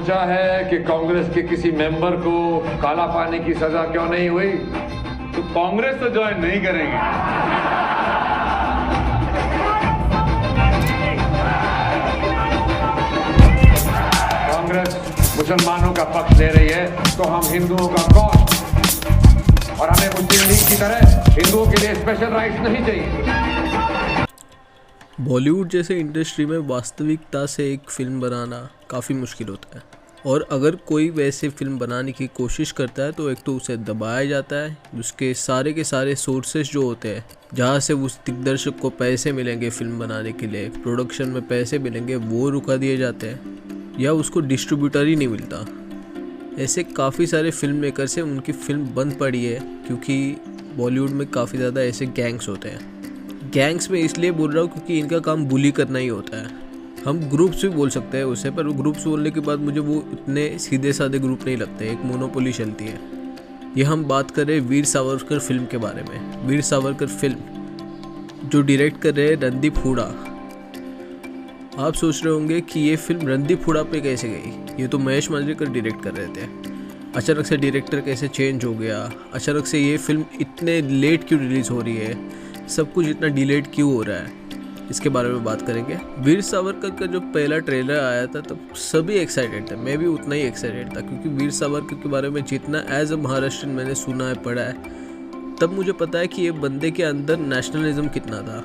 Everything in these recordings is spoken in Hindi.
सोचा है कि कांग्रेस के किसी मेंबर को काला पानी की सजा क्यों नहीं हुई? तो कांग्रेस तो ज्वाइन नहीं करेंगे। कांग्रेस मुसलमानों का पक्ष ले रही है तो हम हिंदुओं का कौन? और हमें मुस्लिम लीग की तरह हिंदुओं के लिए स्पेशल राइट्स नहीं चाहिए। बॉलीवुड जैसे इंडस्ट्री में वास्तविकता से एक फ़िल्म बनाना काफ़ी मुश्किल होता है, और अगर कोई वैसे फिल्म बनाने की कोशिश करता है तो एक तो उसे दबाया जाता है, उसके सारे के सारे सोर्सेस जो होते हैं जहाँ से उस दिग्दर्शक को पैसे मिलेंगे फ़िल्म बनाने के लिए, प्रोडक्शन में पैसे मिलेंगे, वो रुका दिए जाते हैं, या उसको डिस्ट्रीब्यूटर ही नहीं मिलता। ऐसे काफ़ी सारे फिल्म मेकर से उनकी फ़िल्म बंद पड़ी है, क्योंकि बॉलीवुड में काफ़ी ज़्यादा ऐसे गैंग्स होते हैं। गैंग्स में इसलिए बोल रहा हूँ क्योंकि इनका काम बुली करना ही होता है। हम ग्रुप्स भी बोल सकते हैं उसे, पर ग्रुप्स बोलने के बाद मुझे वो इतने सीधे साधे ग्रुप नहीं लगते, एक मोनोपोली चलती है। ये हम बात कर रहे हैं वीर सावरकर फिल्म के बारे में। वीर सावरकर फिल्म जो डायरेक्ट कर रहे हैं रणदीप हुडा। आप सोच रहे होंगे कि ये फिल्म रणदीप हुडा पे कैसे गई, ये तो महेश मांजरेकर डायरेक्ट कर रहे थे, अचानक से डायरेक्टर कैसे चेंज हो गया, अचानक से ये फिल्म इतने लेट क्यों रिलीज़ हो रही है, सब कुछ इतना डिलेड क्यों हो रहा है, इसके बारे में बात करेंगे। वीर सावरकर का जो पहला ट्रेलर आया था तब सभी एक्साइटेड थे, मैं भी उतना ही एक्साइटेड था, क्योंकि वीर सावरकर के बारे में जितना एज अ महाराष्ट्रियन मैंने सुना है, पढ़ा है, तब मुझे पता है कि ये बंदे के अंदर नेशनलिज्म कितना था।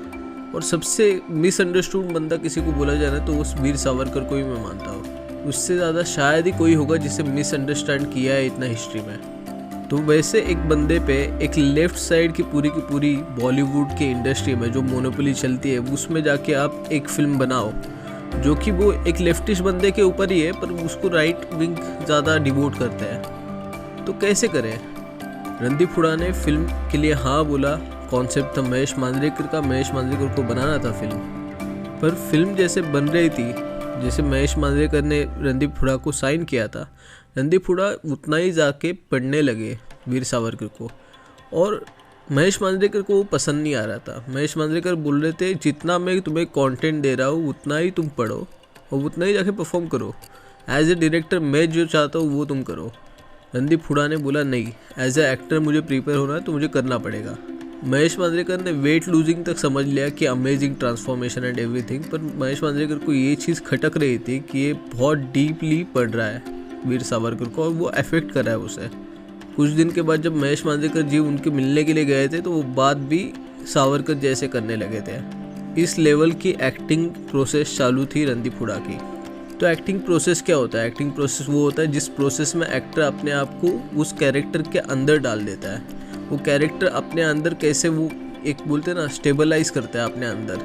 और सबसे मिसअंडरस्टूड बंदा किसी को बोला जाए ना तो उस वीर सावरकर को ही मैं मानता हूँ। उससे ज़्यादा शायद ही कोई होगा जिसे मिसअंडरस्टैंड किया है इतना हिस्ट्री में। तो वैसे एक बंदे पे एक लेफ्ट साइड की पूरी बॉलीवुड की इंडस्ट्री में जो मोनोपोली चलती है, उसमें जाके आप एक फिल्म बनाओ जो कि वो एक लेफ्टिस्ट बंदे के ऊपर ही है, पर उसको राइट विंग ज़्यादा डिवोट करते हैं, तो कैसे करें। रणदीप हुडा ने फिल्म के लिए हाँ बोला, कॉन्सेप्ट था महेश मांजरेकर का, महेश मांजरेकर को बनाना था फिल्म, पर फिल्म जैसे बन रही थी, जैसे महेश मांजरेकर ने रणदीप हुडा को साइन किया था, रणदीप हुडा उतना ही जाके पढ़ने लगे वीर सावरकर को, और महेश मांजरेकर को वो पसंद नहीं आ रहा था। महेश मांजरेकर बोल रहे थे जितना मैं तुम्हें कंटेंट दे रहा हूँ उतना ही तुम पढ़ो और उतना ही जाके परफॉर्म करो, एज ए डायरेक्टर मैं जो चाहता हूँ वो तुम करो। रणदीप हुडा ने बोला नहीं, एज ए एक्टर मुझे प्रिपेयर होना है तो मुझे करना पड़ेगा। महेश मांजरेकर ने वेट लूजिंग तक समझ लिया कि अमेजिंग ट्रांसफॉर्मेशन एंड एवरीथिंग, पर महेश मांजरेकर को ये चीज़ खटक रही थी कि ये बहुत डीपली पढ़ रहा है वीर सावरकर को और वो अफेक्ट कर रहा है उसे। कुछ दिन के बाद जब महेश मांजरेकर जी उनके मिलने के लिए गए थे तो वो बात भी सावरकर जैसे करने लगे थे। इस लेवल की एक्टिंग प्रोसेस चालू थी रणदीप हुडा की। तो एक्टिंग प्रोसेस क्या होता है? एक्टिंग प्रोसेस वो होता है जिस प्रोसेस में एक्टर अपने आप को उस कैरेक्टर के अंदर डाल देता है। वो कैरेक्टर अपने अंदर कैसे वो एक बोलते हैं ना स्टेबलाइज करता है अपने अंदर,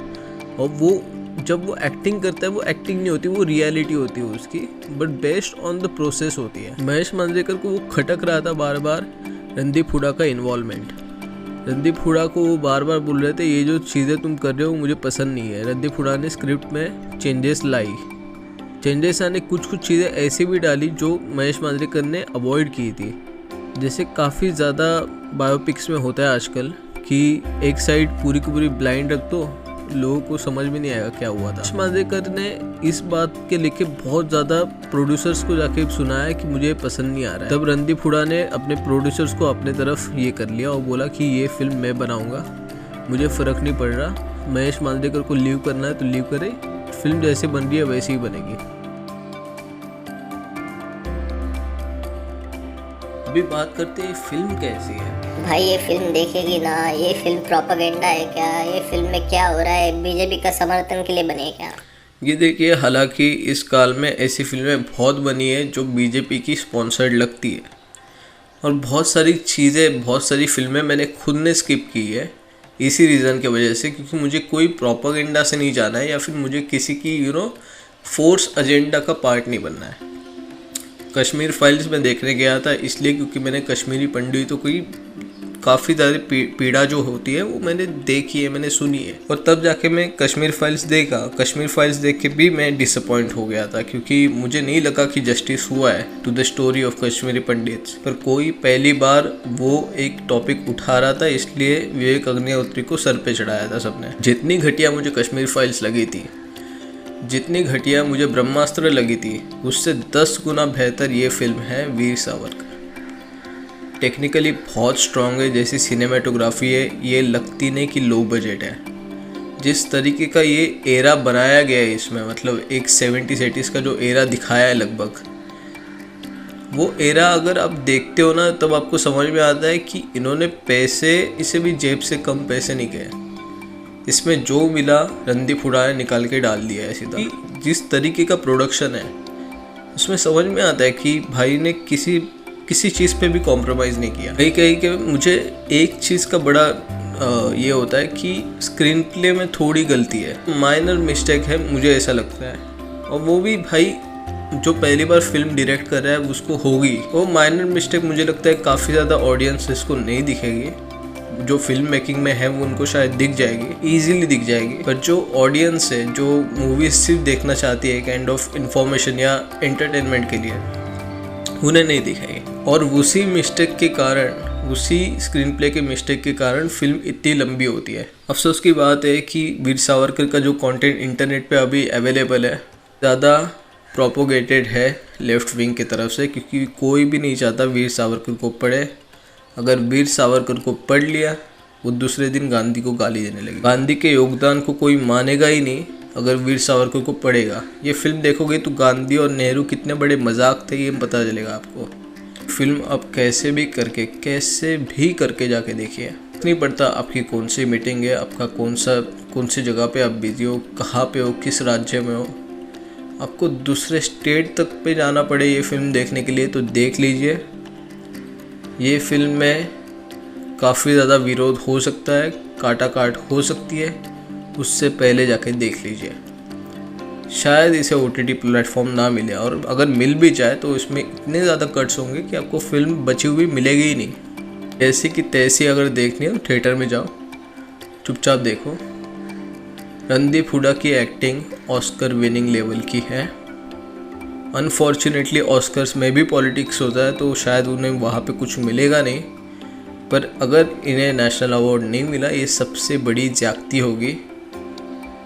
और वो जब वो एक्टिंग करता है वो एक्टिंग नहीं होती, वो रियलिटी होती है उसकी, but based on the process होती है। महेश मांजरेकर को वो खटक रहा था बार बार रणदीप हुडा का इन्वॉल्वमेंट। रणदीप हुडा को वो बार बार बोल रहे थे ये जो चीज़ें तुम कर रहे हो मुझे पसंद नहीं है। रणदीप हुडा ने स्क्रिप्ट में चेंजेस लाई, चेंजेस आने कुछ चीज़ें ऐसी भी डाली जो महेश मांजरेकर ने अवॉइड की थी। जैसे काफ़ी ज़्यादा बायोपिक्स में होता है आजकल कि एक साइड पूरी की पूरी ब्लाइंड रख दो, लोगों को समझ में नहीं आएगा क्या हुआ था। महेश मांजरेकर ने इस बात के लेके बहुत ज़्यादा प्रोड्यूसर्स को जाके सुनाया कि मुझे पसंद नहीं आ रहा है। तब रणदीप हुडा ने अपने प्रोड्यूसर्स को अपने तरफ ये कर लिया और बोला कि ये फिल्म मैं बनाऊँगा, मुझे फ़र्क नहीं पड़ रहा, महेश मांजरेकर को लीव करना है तो लीव करे, फिल्म जैसे बन रही है वैसे ही बनेगी। अभी बात करते हैं फिल्म कैसी है। भाई ये फिल्म देखेगी ना, ये फिल्म प्रोपेगेंडा है क्या, ये फिल्म में क्या हो रहा है, बीजेपी का समर्थन के लिए बनी है क्या? ये देखिए, हालांकि इस काल में ऐसी फिल्में बहुत बनी है जो बीजेपी की स्पॉन्सर्ड लगती है, और बहुत सारी चीज़ें, बहुत सारी फिल्में मैंने खुद ने स्किप की है इसी रीज़न की वजह से, क्योंकि मुझे कोई प्रोपेगेंडा से नहीं जाना है या फिर मुझे किसी की फोर्स एजेंडा का पार्ट नहीं बनना है। कश्मीर फाइल्स में देखने गया था इसलिए क्योंकि मैंने कश्मीरी पंडितों की काफ़ी ज़्यादा पीड़ा जो होती है वो मैंने देखी है, मैंने सुनी है, और तब जाके मैं कश्मीर फाइल्स देखा। कश्मीर फाइल्स देख के भी मैं डिसअपॉइंट हो गया था, क्योंकि मुझे नहीं लगा कि जस्टिस हुआ है to the story of Kashmiri Pandits. पर कोई पहली बार वो एक टॉपिक उठा रहा था, इसलिए विवेक अग्निहोत्री को सर पे चढ़ाया था सबने। जितनी घटिया मुझे कश्मीर फाइल्स लगी थी, जितनी घटिया मुझे ब्रह्मास्त्र लगी थी उससे 10 गुना बेहतर ये फिल्म है वीर सावरकर। टेक्निकली बहुत स्ट्रॉन्ग है, जैसी सिनेमेटोग्राफी है ये लगती नहीं कि लो बजट है। जिस तरीके का ये एरा बनाया गया है इसमें, मतलब एक 70s-80s का जो एरा दिखाया है लगभग, वो एरा अगर आप देखते हो ना तब आपको समझ में आता है कि इन्होंने पैसे इसे भी जेब से कम पैसे नहीं गए। इसमें जो मिला रणदीप हुड्डा ने निकाल के डाल दिया है सीधा। जिस तरीके का प्रोडक्शन है उसमें समझ में आता है कि भाई ने किसी चीज़ पे भी कॉम्प्रोमाइज़ नहीं किया। कहीं के मुझे एक चीज़ का बड़ा ये होता है कि स्क्रीन प्ले में थोड़ी गलती है, माइनर मिस्टेक है, मुझे ऐसा लगता है। और वो भी भाई जो पहली बार फिल्म डायरेक्ट कर रहा है उसको होगी। वो माइनर मिस्टेक मुझे लगता है काफ़ी ज़्यादा ऑडियंस इसको नहीं दिखेगी। जो फिल्म मेकिंग में है वो उनको शायद दिख जाएगी, ईजीली दिख जाएगी, पर जो ऑडियंस है जो मूवी सिर्फ देखना चाहती है काइंड ऑफ इंफॉर्मेशन या एंटरटेनमेंट के लिए, उन्हें नहीं दिखाएगी। और उसी मिस्टेक के कारण, उसी स्क्रीन प्ले के मिस्टेक के कारण फिल्म इतनी लंबी होती है। अफसोस की बात है कि वीर सावरकर का जो कंटेंट इंटरनेट पे अभी अवेलेबल है ज़्यादा प्रोपोगेटेड है लेफ़्ट विंग की तरफ से, क्योंकि कोई भी नहीं चाहता वीर सावरकर को पढ़े। अगर वीर सावरकर को पढ़ लिया वो दूसरे दिन गांधी को गाली देने लगे। गांधी के योगदान को कोई मानेगा ही नहीं अगर वीर सावरकर को पढ़ेगा। ये फिल्म देखोगे तो गांधी और नेहरू कितने बड़े मजाक थे ये पता चलेगा आपको। फिल्म अब कैसे भी करके जाके देखिए। नहीं पड़ता आपकी कौन सी मीटिंग है, आपका कौन सी जगह पे आप बिजी हो, कहाँ पे हो, किस राज्य में हो, आपको दूसरे स्टेट तक पे जाना पड़े ये फिल्म देखने के लिए तो देख लीजिए। ये फिल्म में काफ़ी ज़्यादा विरोध हो सकता है, काट हो सकती है, उससे पहले जाके देख लीजिए। शायद इसे OTT प्लेटफॉर्म ना मिले, और अगर मिल भी जाए तो इसमें इतने ज़्यादा कट्स होंगे कि आपको फिल्म बची हुई मिलेगी ही नहीं। ऐसी की तैसी अगर देखनी है तो थिएटर में जाओ, चुपचाप देखो। रणदीप हुड्डा की एक्टिंग ऑस्कर विनिंग लेवल की है। अनफॉर्चुनेटली ऑस्कर्स में भी पॉलिटिक्स होता है तो शायद उन्हें वहाँ पे कुछ मिलेगा नहीं, पर अगर इन्हें नेशनल अवार्ड नहीं मिला ये सबसे बड़ी ज्यादती होगी।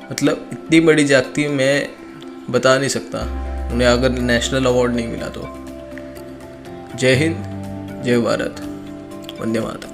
मतलब इतनी बड़ी ज्यादती मैं बता नहीं सकता उन्हें अगर नेशनल अवार्ड नहीं मिला तो। जय हिंद, जय भारत, वंदे मातरम।